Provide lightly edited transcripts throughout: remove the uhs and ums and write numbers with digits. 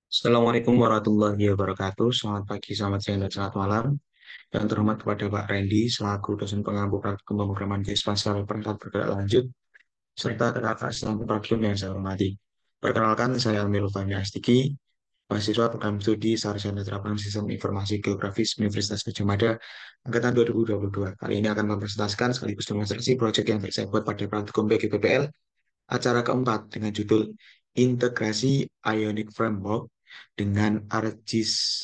Assalamualaikum warahmatullahi wabarakatuh. Selamat pagi, selamat siang, dan selamat malam. Yang terhormat kepada Pak Randy, selaku dosen pengampu praktikum pemrograman geospasial perangkat bergerak lanjut, serta kakak asisten praktikum yang saya hormati. Perkenalkan, saya Amir Fahmi Astiki, mahasiswa program studi Sarjana Terapan Sistem Informasi Geografis Universitas Gadjah Mada, Angkatan 2022. Kali ini akan mempresentasikan sekaligus demonstrasi proyek yang saya buat pada praktikum PGPPL, acara keempat dengan judul Integrasi Ionic Framework dengan ArcGIS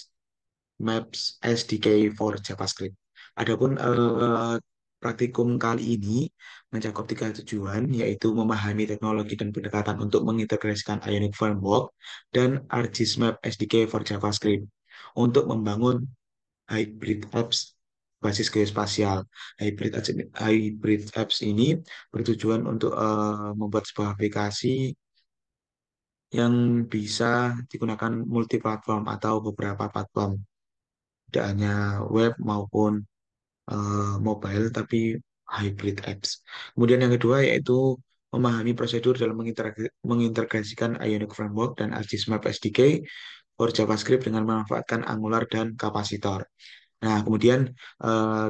Maps SDK for JavaScript. Adapun praktikum kali ini mencakup tiga tujuan, yaitu memahami teknologi dan pendekatan untuk mengintegrasikan Ionic Framework dan ArcGIS Map SDK for JavaScript untuk membangun hybrid apps basis geospasial. Hybrid apps ini bertujuan untuk membuat sebuah aplikasi yang bisa digunakan multi-platform atau beberapa platform, tidak hanya web maupun mobile, tapi hybrid apps. Kemudian yang kedua yaitu memahami prosedur dalam mengintegrasikan Ionic Framework dan ArcGIS Map SDK for JavaScript dengan memanfaatkan Angular dan kapasitor. Nah, kemudian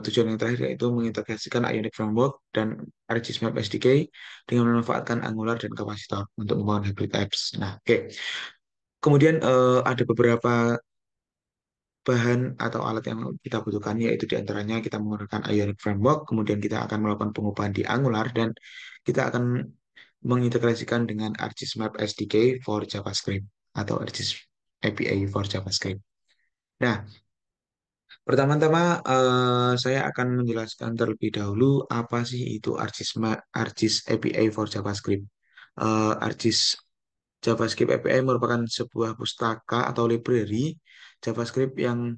tujuan yang terakhir yaitu mengintegrasikan Ionic Framework dan ArcGIS Map SDK dengan memanfaatkan Angular dan kapasitor untuk membangun hybrid apps. Nah, oke. Kemudian ada beberapa bahan atau alat yang kita butuhkan, yaitu diantaranya kita menggunakan Ionic Framework, kemudian kita akan melakukan pengubahan di Angular, dan kita akan mengintegrasikan dengan ArcGIS Map SDK for JavaScript atau ArcGIS API for JavaScript. Nah, pertama-tama saya akan menjelaskan terlebih dahulu apa sih itu ArcGIS API for JavaScript. ArcGIS JavaScript API merupakan sebuah pustaka atau library JavaScript yang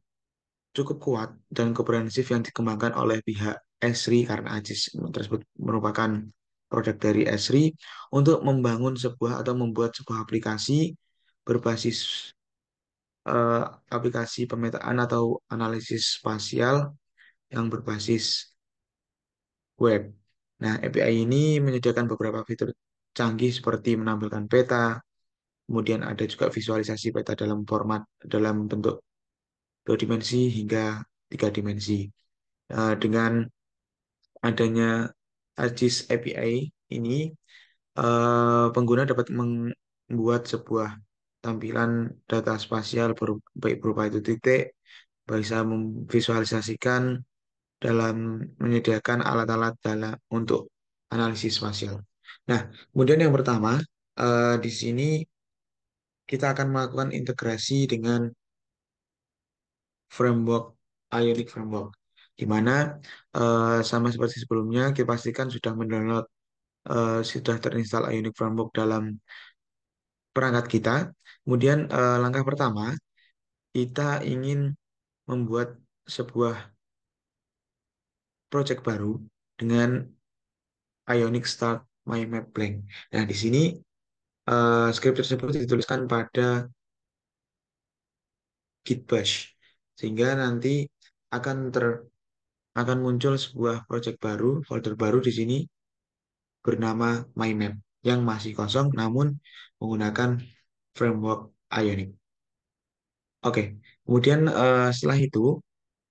cukup kuat dan komprehensif yang dikembangkan oleh pihak Esri, karena ArcGIS tersebut merupakan produk dari Esri untuk membangun sebuah atau membuat sebuah aplikasi berbasis eh, aplikasi pemetaan atau analisis spasial yang berbasis web. Nah, API ini menyediakan beberapa fitur canggih seperti menampilkan peta, kemudian ada juga visualisasi peta dalam bentuk dua dimensi hingga tiga dimensi. Dengan adanya ArcGIS API ini, pengguna dapat membuat sebuah tampilan data spasial baik berupa itu titik, bisa memvisualisasikan dalam menyediakan alat-alat dalam untuk analisis spasial. Nah, kemudian yang pertama, di sini kita akan melakukan integrasi dengan framework Ionic Framework, di mana sama seperti sebelumnya kita pastikan sudah mendownload, sudah terinstall Ionic Framework dalam perangkat kita. Kemudian langkah pertama kita ingin membuat sebuah project baru dengan Ionic Start My Map Blank. Nah, di sini script tersebut dituliskan pada Git Bash, sehingga nanti akan akan muncul sebuah project baru, folder baru di sini bernama My Map yang masih kosong namun menggunakan framework Ionic. Oke, kemudian setelah itu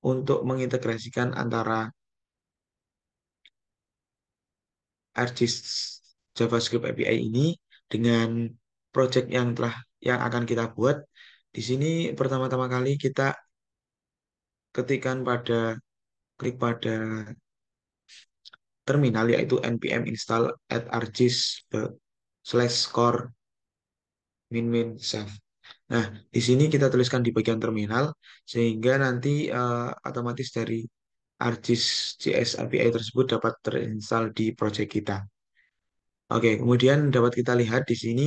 untuk mengintegrasikan antara ArcGIS JavaScript API ini dengan project yang akan kita buat, di sini pertama-tama kali kita ketikkan klik pada terminal, yaitu npm install at argis slash core min save. Nah, di sini kita tuliskan di bagian terminal sehingga nanti otomatis dari ArcGIS JS API tersebut dapat terinstall di project kita. Oke, kemudian dapat kita lihat di sini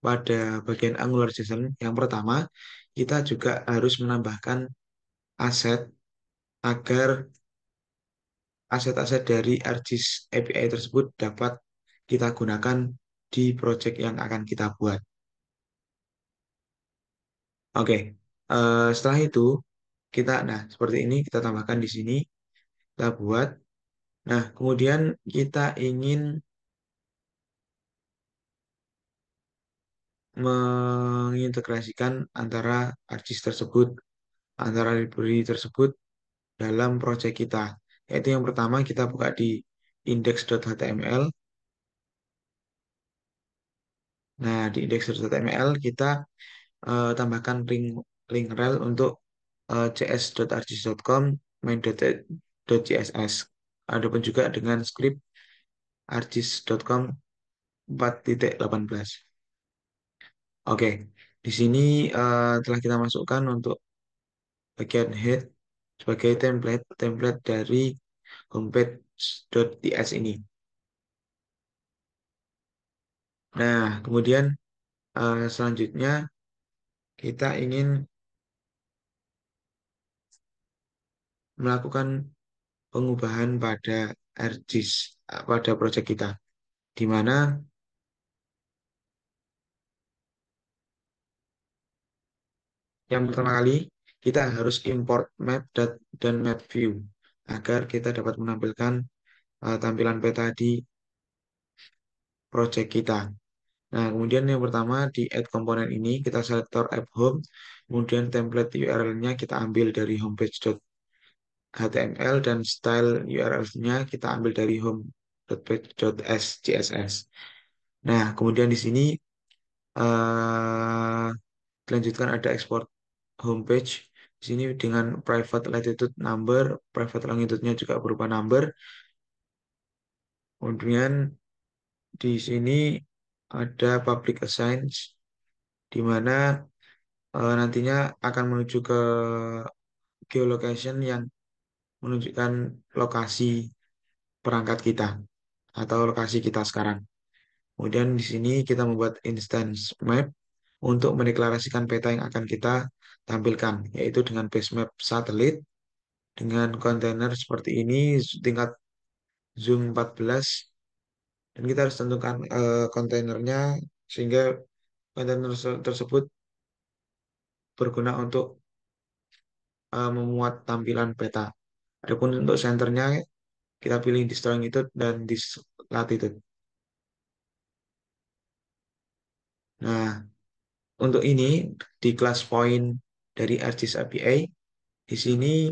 pada bagian Angular JSON yang pertama, kita juga harus menambahkan aset agar aset-aset dari ArcGIS API tersebut dapat kita gunakan di project yang akan kita buat. Oke, setelah itu nah seperti ini kita tambahkan di sini, kita buat. Nah, kemudian kita ingin mengintegrasikan antara ArcGIS tersebut, antara library tersebut dalam proyek kita. Yaitu yang pertama kita buka di index.html. Nah, di index.html kita tambahkan link rel untuk cs.argis.com main.css. Adapun juga dengan script argis.com 4.18. Oke, di sini telah kita masukkan untuk bagian head sebagai template dari homepage.ts ini. Nah, kemudian selanjutnya kita ingin melakukan pengubahan pada ArcGIS pada proyek kita, di mana yang pertama kali kita harus import map dan map view agar kita dapat menampilkan tampilan peta di proyek kita. Nah, kemudian yang pertama di add komponen ini kita selektor app home, kemudian template URL-nya kita ambil dari homepage.html dan style URL-nya kita ambil dari home.page.css. Nah, kemudian di sini eh, dilanjutkan ada export homepage. Di sini dengan private latitude number, private longitude-nya juga berupa number. Kemudian di sini ada public assigns di mana nantinya akan menuju ke geolocation yang menunjukkan lokasi perangkat kita atau lokasi kita sekarang. Kemudian di sini kita membuat instance map untuk mendeklarasikan peta yang akan kita tampilkan, yaitu dengan base map satelit dengan kontainer seperti ini, tingkat zoom 14, dan kita harus tentukan kontainernya sehingga kontainer tersebut berguna untuk memuat tampilan peta. Adapun untuk senternya kita pilih di longitude dan di latitude. Nah, untuk ini di class point dari ArcGIS API di sini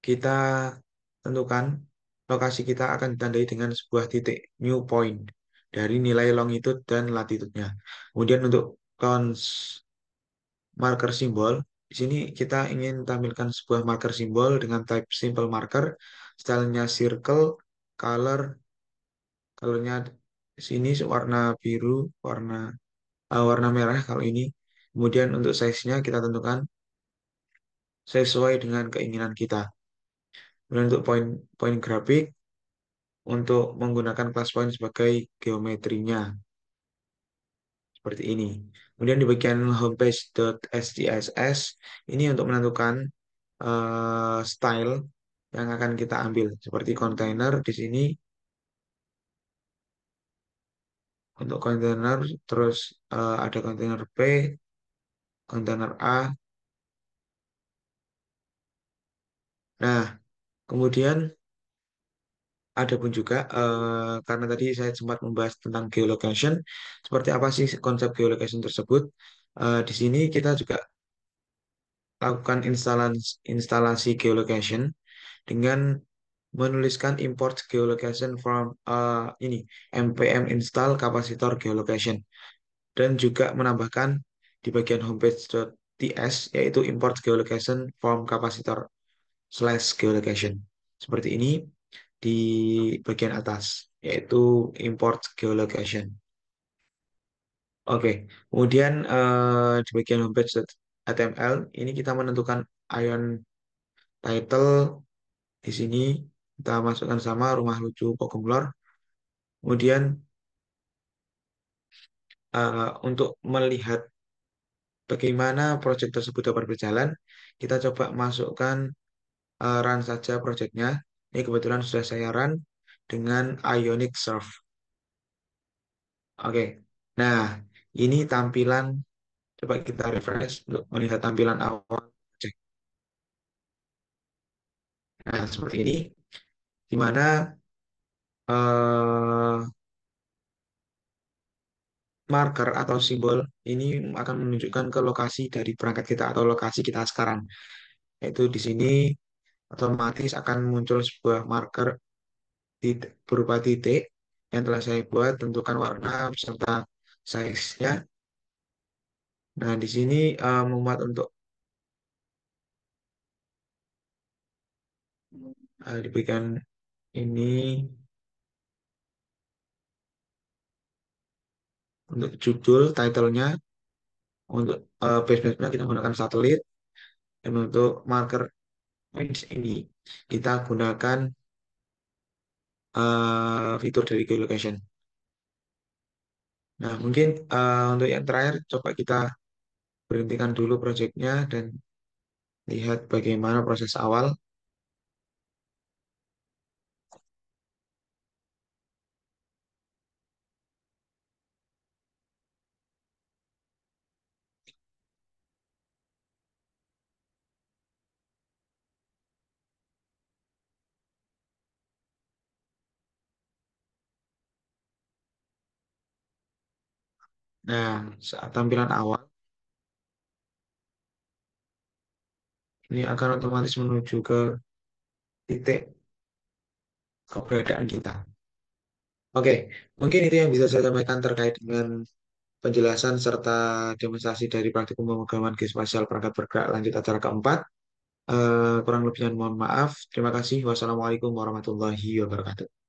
kita tentukan lokasi kita akan ditandai dengan sebuah titik new point dari nilai longitude dan latitude-nya. Kemudian untuk cons marker simbol, di sini kita ingin tampilkan sebuah marker simbol dengan type simple marker, stylenya circle, color, colornya di sini warna biru, warna merah kalau ini. Kemudian untuk size-nya kita tentukan sesuai dengan keinginan kita. Kemudian untuk point grafik untuk menggunakan class point sebagai geometrinya seperti ini. Kemudian di bagian homepage.css ini untuk menentukan style yang akan kita ambil seperti kontainer di sini untuk kontainer terus ada kontainer P, kontainer A. Nah, kemudian ada pun juga karena tadi saya sempat membahas tentang geolocation, seperti apa sih konsep geolocation tersebut? Di sini kita juga lakukan instalasi geolocation dengan menuliskan import geolocation from ini npm install kapasitor geolocation dan juga menambahkan di bagian homepage.ts yaitu import geolocation from kapasitor slash geolocation seperti ini di bagian atas yaitu import geolocation. Oke, kemudian di bagian homepage.html ini kita menentukan ion title di sini kita masukkan sama rumah lucu Pogemlor. Kemudian untuk melihat bagaimana proyek tersebut dapat berjalan, kita coba masukkan run saja proyeknya. Ini kebetulan sudah saya run dengan Ionic Surf. Oke, nah ini tampilan. Coba kita refresh untuk melihat tampilan awal proyek. Nah seperti ini, di mana eh, marker atau simbol ini akan menunjukkan ke lokasi dari berangkat kita atau lokasi kita sekarang. Yaitu di sini otomatis akan muncul sebuah marker berupa titik yang telah saya buat, tentukan warna beserta size-nya. Nah, di sini memuat untuk diberikan ini untuk judul, title-nya, untuk base-nya kita gunakan satelit, dan untuk marker points ini kita gunakan fitur dari geolocation. Nah, mungkin untuk yang terakhir, coba kita berhentikan dulu proyeknya dan lihat bagaimana proses awal. Nah, saat tampilan awal, ini akan otomatis menuju ke titik keberadaan kita. Oke, mungkin itu yang bisa saya sampaikan terkait dengan penjelasan serta demonstrasi dari praktikum pemrograman geospasial perangkat bergerak lanjut acara keempat. Kurang lebihnya mohon maaf. Terima kasih. Wassalamualaikum warahmatullahi wabarakatuh.